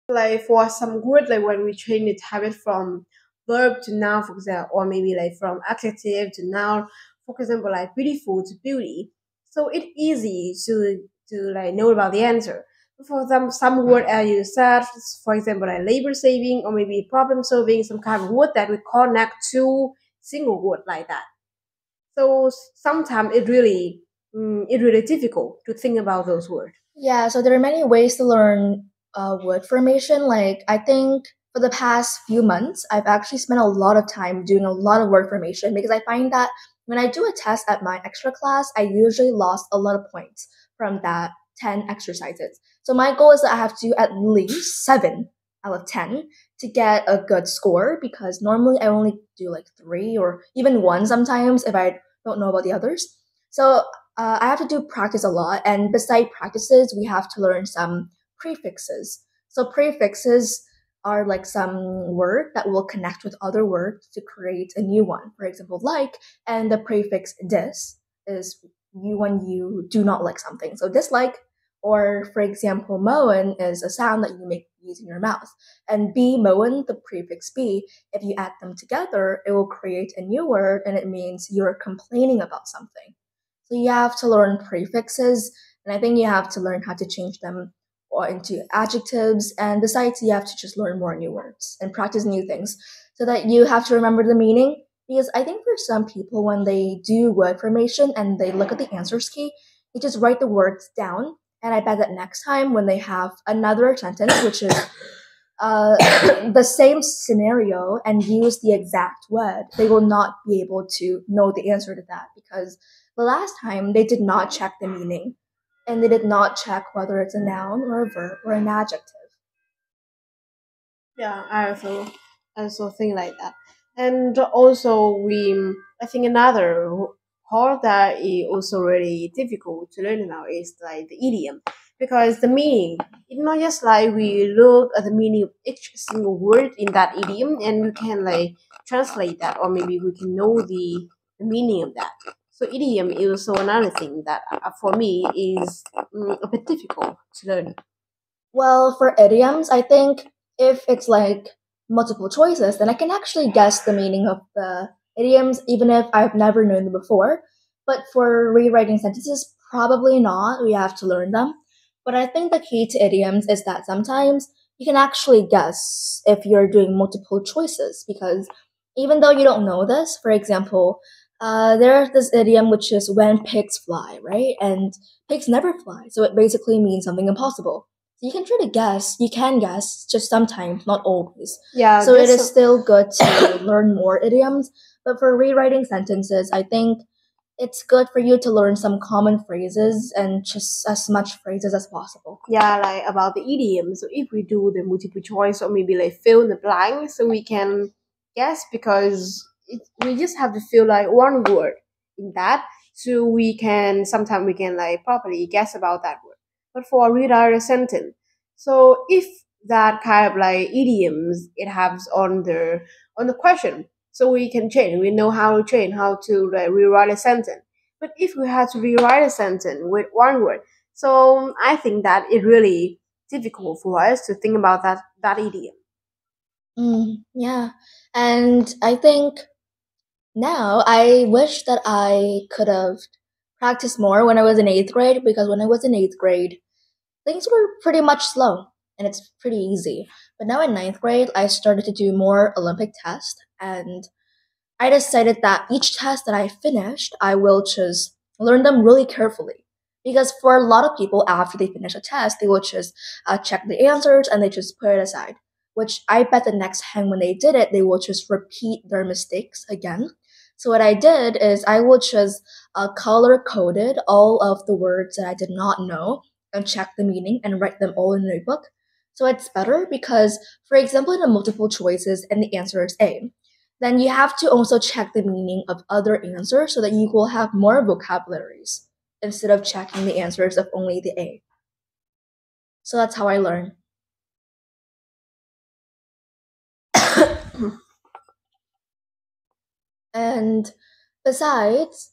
Like for some word, like when we change the habit from verb to noun, for example, or maybe like from adjective to noun, for example, like beautiful to beauty. So it's easy to like know about the answer. For some word as you said, for example, like labor saving or maybe problem solving, some kind of word that we connect to single word like that. So sometimes it really difficult to think about those words. Yeah, so there are many ways to learn word formation. Like, I think for the past few months, I've actually spent a lot of time doing a lot of word formation because I find that when I do a test at my extra class, I usually lost a lot of points from that 10 exercises. So my goal is that I have to do at least 7 out of 10 to get a good score because normally I only do like 3 or even 1 sometimes if I don't know about the others. So I have to do practice a lot, and beside practices, we have to learn some prefixes. So prefixes are like some word that will connect with other words to create a new one. For example, like, and the prefix dis is you when you do not like something. So dislike, or for example, moan is a sound that you make using your mouth. And be moan, the prefix be, if you add them together, it will create a new word, and it means you're complaining about something. So you have to learn prefixes, and I think you have to learn how to change them or into adjectives. And besides, you have to just learn more new words and practice new things so that you have to remember the meaning. Because I think for some people, when they do word formation and they look at the answers key, they just write the words down. And I bet that next time when they have another sentence, which is uh, the same scenario and use the exact word, they will not be able to know the answer to that because the last time they did not check the meaning and they did not check whether it's a noun or a verb or an adjective. Yeah, I also think like that. And also I think another part that is also really difficult to learn now is like the idiom. Because the meaning, it's not just like we look at the meaning of each single word in that idiom and we can like translate that or maybe we can know the meaning of that. So idiom is also another thing that for me is a bit difficult to learn. Well, for idioms, I think if it's like multiple choices, then I can actually guess the meaning of the idioms even if I've never known them before. But for rewriting sentences, probably not. We have to learn them. But I think the key to idioms is that sometimes you can actually guess if you're doing multiple choices because even though you don't know this, for example, there's this idiom which is when pigs fly, right? And pigs never fly, so it basically means something impossible. So you can try to guess. You can guess, just sometimes, not always. Yeah, So it that's is still good to learn more idioms. But for rewriting sentences, I think it's good for you to learn some common phrases and just as much phrases as possible. yeah, like about the idiom. So if we do the multiple choice or maybe like fill in the blank, so we can guess because we just have to fill like one word in that, so we can sometimes we can like properly guess about that word. But for rewrite a sentence, so if that kind of like idioms it has on the question, so we can change. We know how to change how to like rewrite a sentence. But if we had to rewrite a sentence with one word, so I think that it really difficult for us to think about that idiom. Yeah. And I think now I wish that I could have practiced more when I was in eighth grade because when I was in eighth grade, things were pretty much slow and it's pretty easy. But now in ninth grade, I started to do more Olympic tests and I decided that each test that I finished, I will just learn them really carefully. Because for a lot of people, after they finish a test, they will just check the answers and they just put it aside. Which I bet the next time when they did it, they will just repeat their mistakes again. So what I did is I will just color coded all of the words that I did not know and check the meaning and write them all in a notebook. So it's better because, for example, in the multiple choices and the answer is A, then you have to also check the meaning of other answers so that you will have more vocabularies instead of checking the answers of only the A. So that's how I learn. And besides,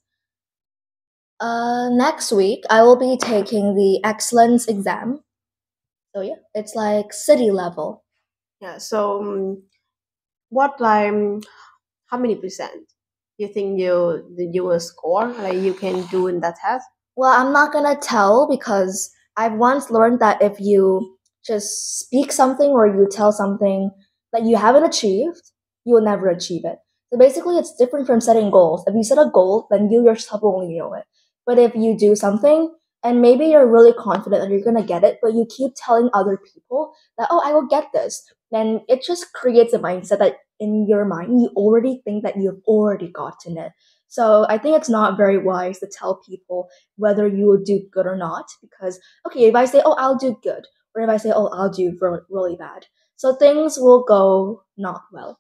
next week I will be taking the excellence exam. So yeah, it's like city level. Yeah. So, what how many percent you think you will score? Like you can do in that test? Well, I'm not gonna tell because I've once learned that if you just speak something or you tell something that you haven't achieved, you will never achieve it. So basically, it's different from setting goals. If you set a goal, then you yourself only know it. But if you do something and maybe you're really confident that you're gonna get it, but you keep telling other people that, oh, I will get this, then it just creates a mindset that in your mind you already think that you've already gotten it. So I think it's not very wise to tell people whether you will do good or not. Because, okay, if I say, oh, I'll do good, or if I say, oh, I'll do really bad, so things will go not well.